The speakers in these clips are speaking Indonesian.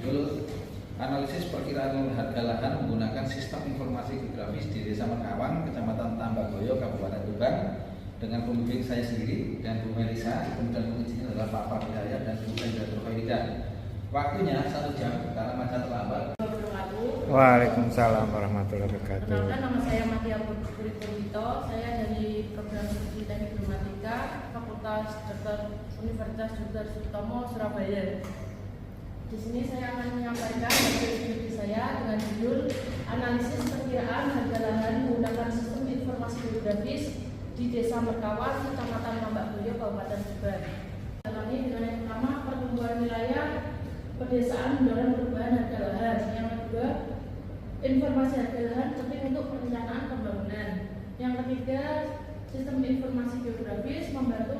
berjudul Analisis Perkiraan Harga Lahan Menggunakan Sistem Informasi Geografis di Desa Mekawang, Kecamatan Tambagoyo, Kabupaten Tuban, dengan pembimbing saya sendiri dan Bu Melisa, kemudian pengujinya adalah Pak Fahidayat dan Bu Endratur Khairidah. Waktunya 1 jam karena masa terlambat. Waalaikumsalam warahmatullahi wabarakatuh. Perkenalkan, nama saya Matia Purito. Saya dari program studi Teknik Informatika Fakultas Dokter Universitas Dr. Sutomo, Surabaya. Di sini saya akan menyampaikan hasil studi saya dengan judul Analisis Perkiraan Harga Lahan Menggunakan Sistem Informasi Geografis di Desa Mekawang, Kecamatan Tambagoyo, Kabupaten Tuban. Ini dengan yang pertama, pertumbuhan wilayah pedesaan mendorong perubahan harga lahan. Yang kedua, informasi harga lahan penting untuk perencanaan pembangunan. Yang ketiga, sistem informasi geografis membantu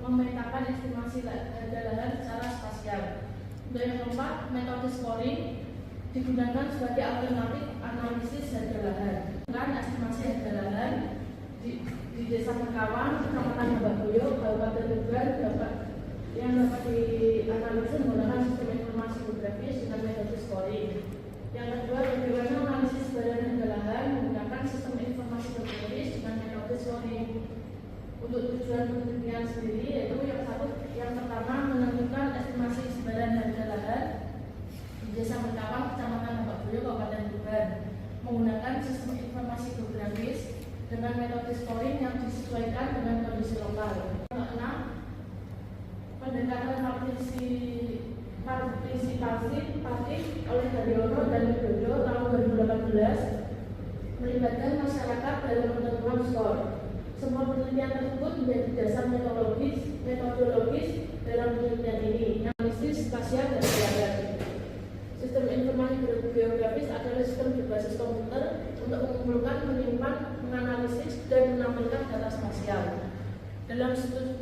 memetakan estimasi harga lahan secara spasial. Dan yang keempat, metode scoring digunakan sebagai alternatif analisis harga lahan. Estimasi harga lahan di Desa Mekawang, Kecamatan Tambagoyo, Kabupaten Tuban yang dapat dianalisis menggunakan sistem informasi geografis dengan metode scoring. Yang kedua, bagaimana analisis badan harga lahan menggunakan sistem informasi geografis dengan metode scoring. Untuk tujuan penelitian sendiri yaitu yang pertama menentukan estimasi sebaran harga lahan di Desa Mekawang, Kecamatan Tambagoyo, Kabupaten Tuban menggunakan sistem informasi geografis dengan metode scoring yang disesuaikan dengan kondisi lokal. Yang keenam, pendekatan partisipatif oleh Daryono dan Widodo tahun 2018 melibatkan masyarakat dalam penentuan skor. Semua penelitian tersebut menjadi dasar metodologis dalam penelitian ini. Analisis spasial dan lahan. Sistem informasi geografis adalah sistem berbasis komputer untuk mengumpulkan, menyimpan, menganalisis, dan menampilkan data spasial. Dalam studi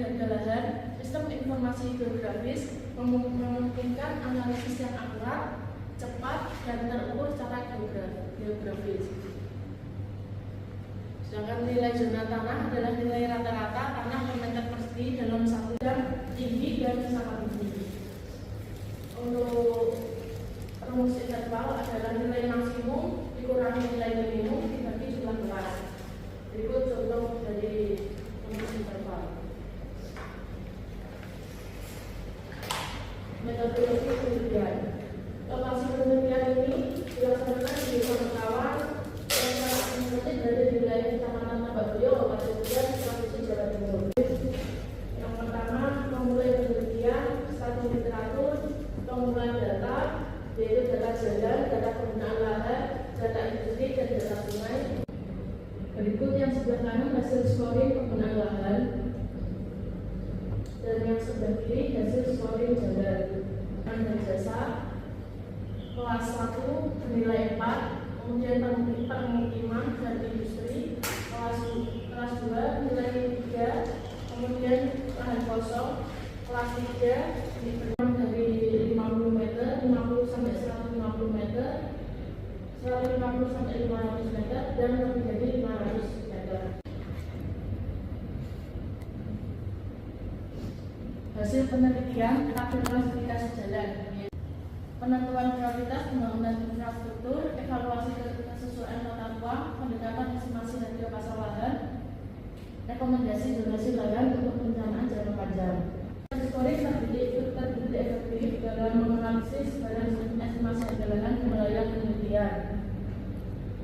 harga lahan, sistem informasi geografis memungkinkan analisis yang akurat, cepat, dan terukur secara geografis. Sedangkan nilai zona tanah adalah nilai rata-rata tanah per meter persegi dalam satu jam tinggi dan sangat tinggi. Untuk rumus interval adalah nilai maksimum dikurangi nilai minimum dibagi jumlah kelas. Berikut contoh dari rumus interval. Metodologi penelitian. Lokasi penelitian ini dilaksanakan di Desa Mekawang yang berada di wilayah Kecamatan Tambagoyo, Kabupaten Tuban, Provinsi Jawa Timur. Yang pertama, memulai penelitian studi literatur, pengumpulan data, yaitu data jalan, data penggunaan lahan, data industri, dan data sungai. Berikut yang sebelah kanan hasil scoring penggunaan lahan, dan yang sebelah kiri hasil scoring jalan. Dan jasa kelas 1 nilai 4, kemudian permukiman dan industri kelas 2 nilai 3, kemudian lahan kosong kelas 3 dari 50 meter, 50 sampai 150 meter, 150 sampai 500 meter, dan lebih dari 500 meter. Hasil penelitian tabel klasifikasi jalan, penentuan prioritas pembangunan infrastruktur, evaluasi kesesuaian tata ruang, pendekatan estimasi harga pasar lahan, rekomendasi zonasi lahan untuk perencanaan jangka panjang. Scoring terbukti efektif dalam menganalisis badan estimasi harga lahan di wilayah penelitian.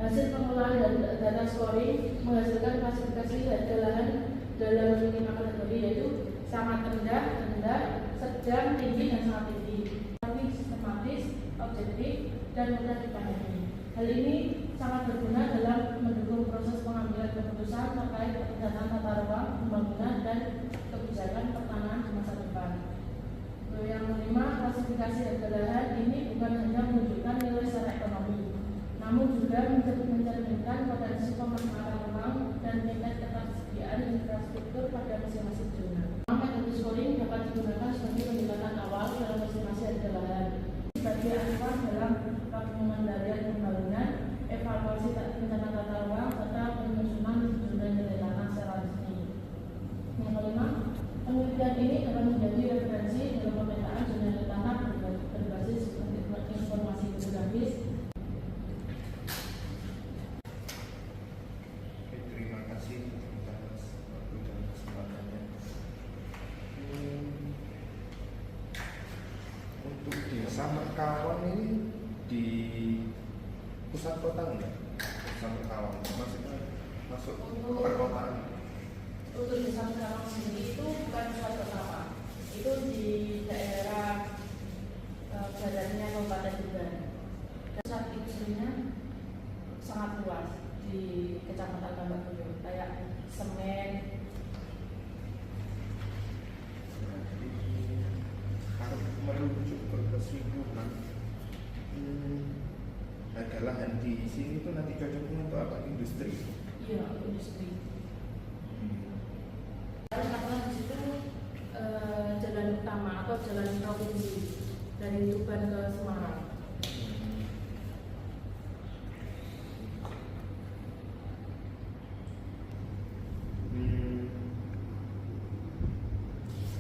Hasil pengolahan data scoring menghasilkan klasifikasi harga lahan dalam 5 kategori, yaitu sangat rendah, sedang, tinggi, dan sangat tinggi. Sistematis, objektif, dan mudah dipahami. Hal ini sangat berguna dalam mendukung proses pengambilan keputusan terkait perencanaan tata ruang, pembangunan, dan kebijakan pertanahan di masa depan. Yang kelima, klasifikasi harga lahan ini bukan hanya menunjukkan nilai secara ekonomi, namun juga mencerminkan potensi pemanfaatan ruang dan tingkat ketersediaan infrastruktur pada masing-masing zona. Metode scoring dapat digunakan sebagai pendekatan awal dalam estimasi harga lahan, sebagai acuan dalam pengendalian pembangunan, evaluasi rencana tata ruang, serta penyusunan zona nilai tanah secara resmi. Yang kelima, penelitian ini dapat menjadi referensi dalam pemetaan zona nilai tanah Samerkawang ini di pusat kota enggak? Samerkawang maksudnya masuk perkotaan. Untuk di Samerkawang sendiri itu bukan pusat kota Pak. Itu di daerah baratnya Kabupaten Tuban. Pusat industrinya sangat luas di Kecamatan Tambakboyo, kayak semen. Kalau merujuk ke kesimpulan, harga lahan di sini itu nanti cocoknya untuk apa? Industri. Iya, industri. Karena di situ jalan utama atau jalan provinsi dari Tuban ke Semarang.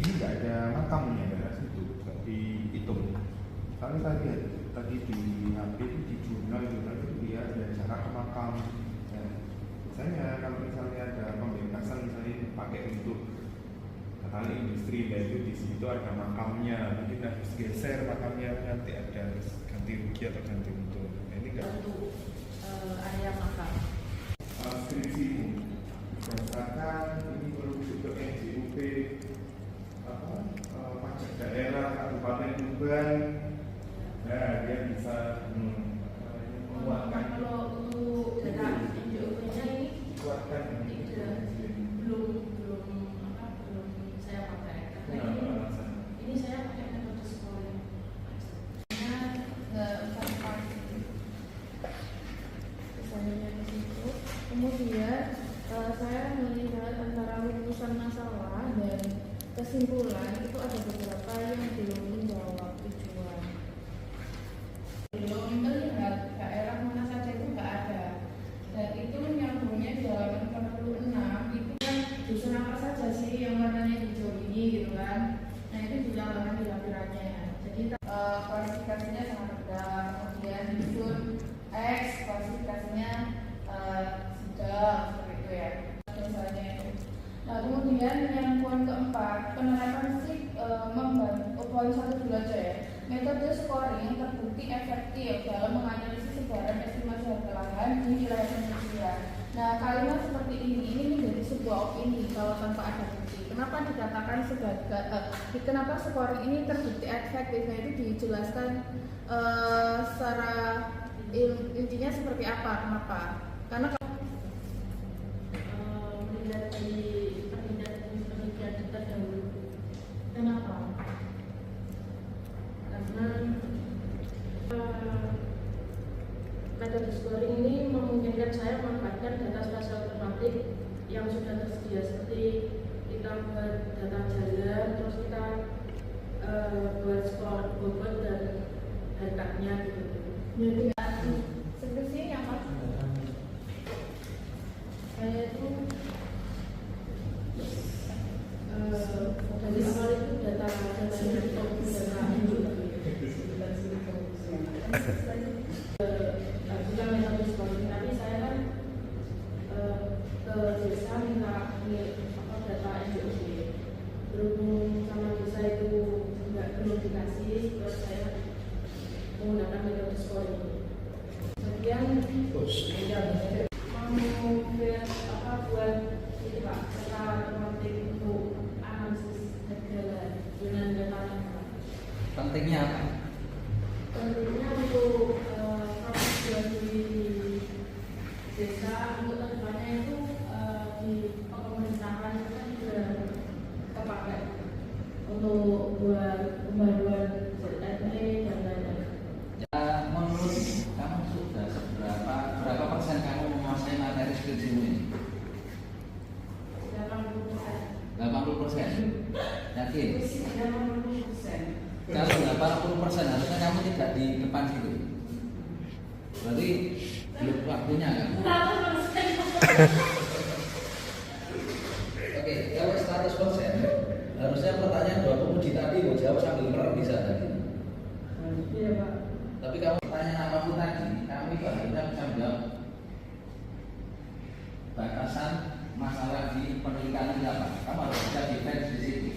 Ini nggak ada makamnya daerah situ, nggak dihitung. Soalnya tadi di HP di jurnal itu dia ada jarak ke makam. Ya. Misalnya kalau misalnya ada pembebasan misalnya pakai untuk kali industri, dan itu di situ ada makamnya, mungkin harus geser makamnya, nanti ada ganti rugi atau ganti untung. Nah, ini nggak Untuk area makam. skripsimu berdasarkan ini merujuk ke NJUP pajak daerah Kabupaten Tuban. Nah, dia bisa menguatkan. Kalau untuk data NJOP-nya ini Kuatkan belum saya pakai. Karena ini saya pakai metode scoring. Misalnya ke situ. Kemudian saya melihat antara rumusan masalah dan kesimpulan itu ada beberapa yang belum menjawab tujuan. Belum melihat daerah mana saja itu nggak ada, dan itu nyambungnya di halaman 46 itu kan dusun apa saja sih yang warnanya hijau ini gitu kan. Nah itu dijalankan di lampirannya. Jadi kualifikasinya sangat rendah. Kemudian dusun X kualifikasinya sedang seperti itu ya. Misalnya itu. Nah kemudian yang poin keempat, penerapan SIP membantu poin 1 dulu aja ya. Metode scoring terbukti efektif dalam menganalisis sebaran estimasi harga lahan di wilayah penelitian. Nah kalimat seperti ini menjadi sebuah opini kalau tanpa ada bukti. Kenapa dikatakan sebagai kenapa scoring ini terbukti efektif? Nah itu dijelaskan secara intinya seperti apa? Kenapa? Karena melihat dari penelitian terdahulu. Kenapa? Karena metode scoring ini memungkinkan saya memanfaatkan data spasial tematik yang sudah tersedia, seperti kita buat data jalan, terus kita buat skor bobot dan harganya gitu. Jadi skripsi apa? Saya itu dari awal itu datanya itu bukan metode scoring, tapi saya kan ke desa minta data NJOP. Berhubung sama desa itu belum dikasih, terus saya menggunakan metode scoring. Kemudian mau buat ini Pak, data tematik untuk analisis harga dengan data yang Pentingnya apa? Tentunya untuk proses jual di desa untuk kedepannya itu di pemerintahan itu kan juga terpakai untuk buat pembaruan ZNE dan lain-lain. Ya, menurut kamu sudah berapa persen kamu menguasai materi skripsimu ini? 80%. 80%. Yakin? 80%. Kalau 80% harusnya kamu tidak di depan situ. Berarti belum waktunya kan? 100%. Oke, kalau 100% harusnya pertanyaan 2 pemuji tadi mau jawab sambil merem bisa tadi. Iya Pak. Tapi kalau pertanyaan apapun tadi, kamu itu harusnya bisa menjawab batasan masalah di pendidikan ini apa? Kamu harus bisa defense di situ.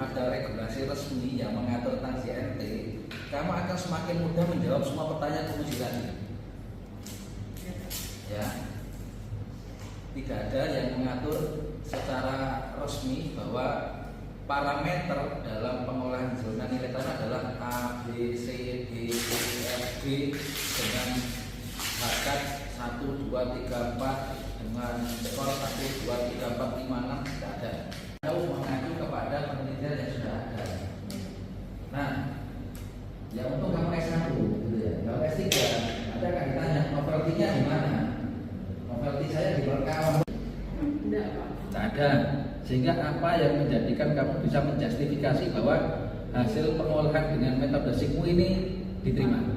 ada regulasi resmi yang mengatur tentang JNT, kamu akan semakin mudah menjawab semua pertanyaan penguji tadi. Ya, tidak ada yang mengatur secara resmi bahwa parameter dalam pengolahan zona nilai tanah adalah A, B, C, D, E, F, G dengan harkat 1, 2, 3, 4 dengan skor 1, 2, 3, 4, 5, 6 tidak ada. Jauh mengacu kepada penelitian yang sudah ada. Nah, ya untuk kamu S1 gitu ya. Kalau S3 ada akan ditanya novelty-nya di mana? Novelty saya di Berkawan. Tidak, Pak. Tak ada. Sehingga apa yang menjadikan kamu bisa menjustifikasi bahwa hasil pengolahan dengan metode SIGMU ini diterima?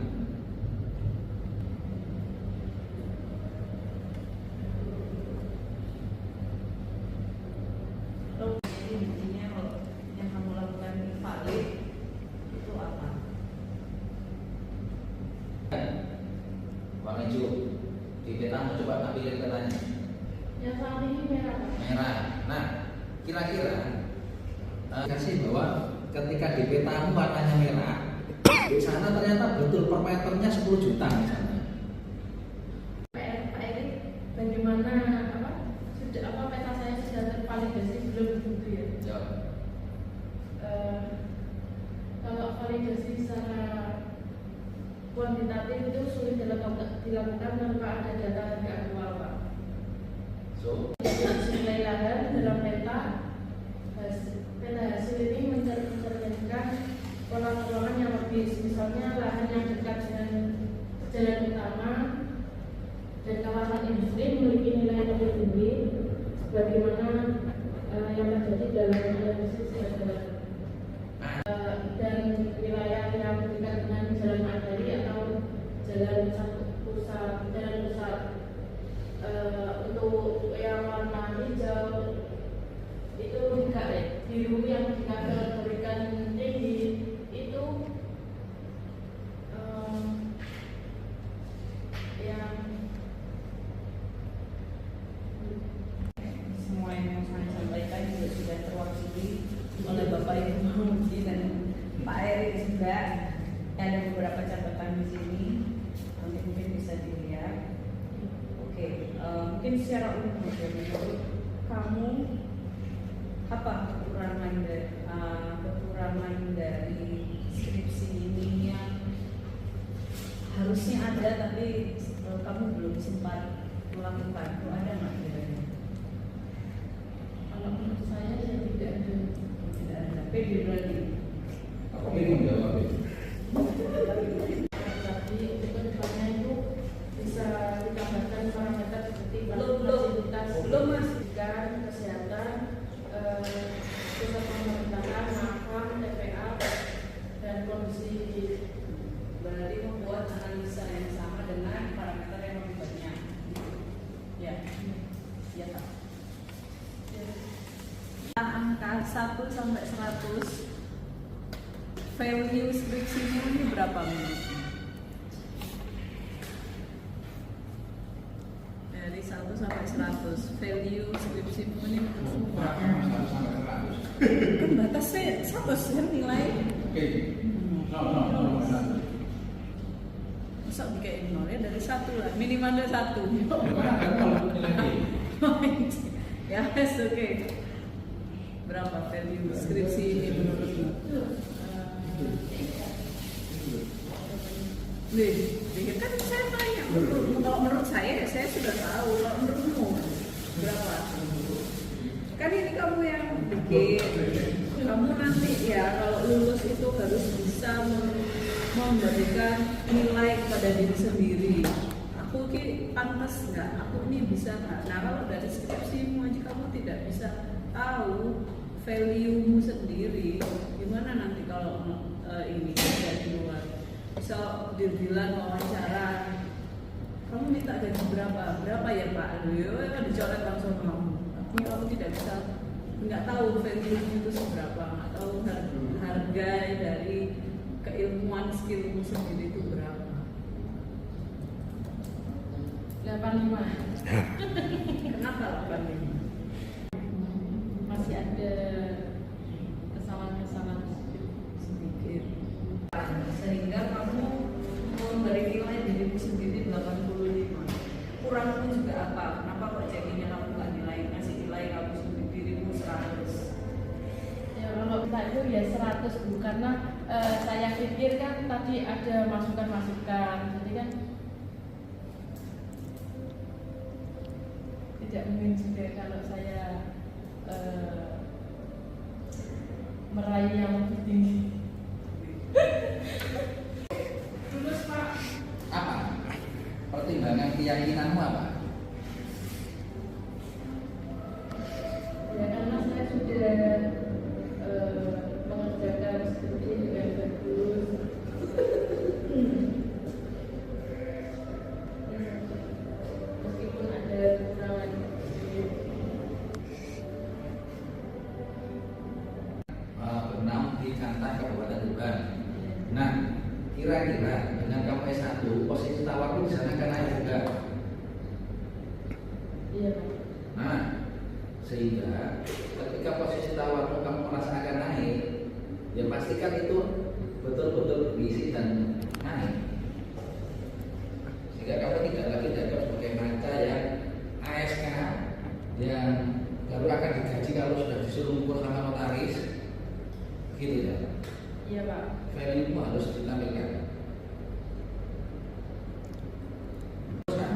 Intinya yang kamu lakukan valid itu apa? Warna hijau. Di peta mau coba ambil petanya. Yang saat ini merah, Pak. Merah. Nah, kira-kira kasih bahwa ketika di petamu warnanya merah, di sana ternyata betul per meternya 10 juta misalnya. Pak Erik, bagaimana peta saya sudah tervalidasi belum begitu ya? Ya. Kalau validasi secara kuantitatif itu sulit dilakukan tanpa ada data harga aktual, Pak. So, Nilai lahan dalam peta hasil ini mencerminkan pola-pola yang lebih, misalnya lahan yang dekat dengan jalan utama dan kawasan industri memiliki nilai yang lebih tinggi, sebagaimana yang terjadi dalam analisis dan wilayah yang dekat dengan jalan arteri atau jalan pusat untuk yang warna hijau itu biru yang dikategorikan tinggi itu yang Semua yang saya sampaikan juga sudah terwakili oleh Bapak Ibu Mahmudi dan Pak Erik juga. Ada beberapa catatan di sini, nanti mungkin bisa dilihat. Oke, mungkin secara umum menurut kamu apa kekurangan dari skripsi ini yang harusnya ada tapi kamu belum sempat melakukan? Itu ada nggak kira-kira? kalau menurut saya tidak ada. Tidak ada. Pede berarti. aku bingung jawab itu. Tapi untuk kedepannya itu bisa ditambahkan parameter seperti Belum, Mas. kesehatan, pusat pemerintahan, makam, TPA, dan kondisi Berarti membuat analisa yang sama dengan parameter yang lebih banyak. Ya, ya Kak. Angka 1 sampai 100 value skripsimu ini berapa menurutmu? Dari 1 sampai 100 value skripsimu ini menurutmu berapa? Kan batasnya 100 kan nilai. Oke. Masa bikin 0 ya, dari 1 lah, minimalnya 1. Ya, yes, oke. Berapa value skripsi ini menurutmu? Kan saya tanya, kalau menurut saya sudah tahu. Kalau menurutmu berapa? Kan ini kamu yang bikin. Kamu nanti ya kalau lulus itu harus bisa memberikan nilai kepada diri sendiri. Aku ini pantas nggak? Aku ini bisa nggak? Nah kalau dari skripsimu aja kamu tidak bisa tahu value-mu sendiri, gimana nanti kalau ini dari luar? Bisa dibilang wawancara, kamu minta gaji berapa ya Pak? Dicoret langsung kamu. Tapi kamu tidak bisa, nggak tahu value itu seberapa, nggak tahu harga dari keilmuan skillmu sendiri itu berapa. 85. Kenapa 85? Masih ada kesalahan minta itu ya 100 Bu, karena saya pikir kan tadi ada masukan-masukan, jadi kan tidak mungkin juga kalau saya meraih yang lebih tinggi. Terus Pak, Apa pertimbangan keyakinanmu apa? ya karena saya sudah mengerjakan studi dengan bagus. Meskipun ada kekurangan. Bernaung di Kanta Kabupaten Tuban. Nah, kira-kira dengan kamu S1 posisi tawarmu di sana akan naik juga. Iya Pak. Nah, sehingga ketika posisi tawarmu kamu merasa akan naik, ya pastikan itu betul-betul berisi dan naik. Sehingga kamu tidak lagi dianggap sebagai manca yang ASK yang baru akan digaji kalau sudah disuruh ngumpul sama notaris, gitu ya. Iya Pak. Value harus ditampilkan.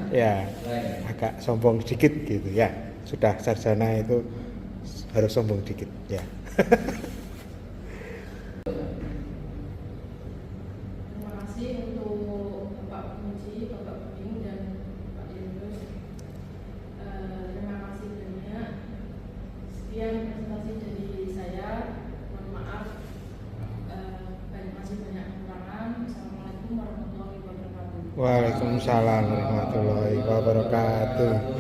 Ya, Baik. agak sombong dikit gitu ya. Sudah sarjana itu harus sombong dikit ya. Terima kasih untuk Bapak Puji, Bapak Puding, dan Pak Yunus. Terima kasih banyak. Sekian presentasi dari saya. Mohon maaf, masih banyak kekurangan. Assalamualaikum warahmatullahi wabarakatuh. Waalaikumsalam warahmatullahi wabarakatuh.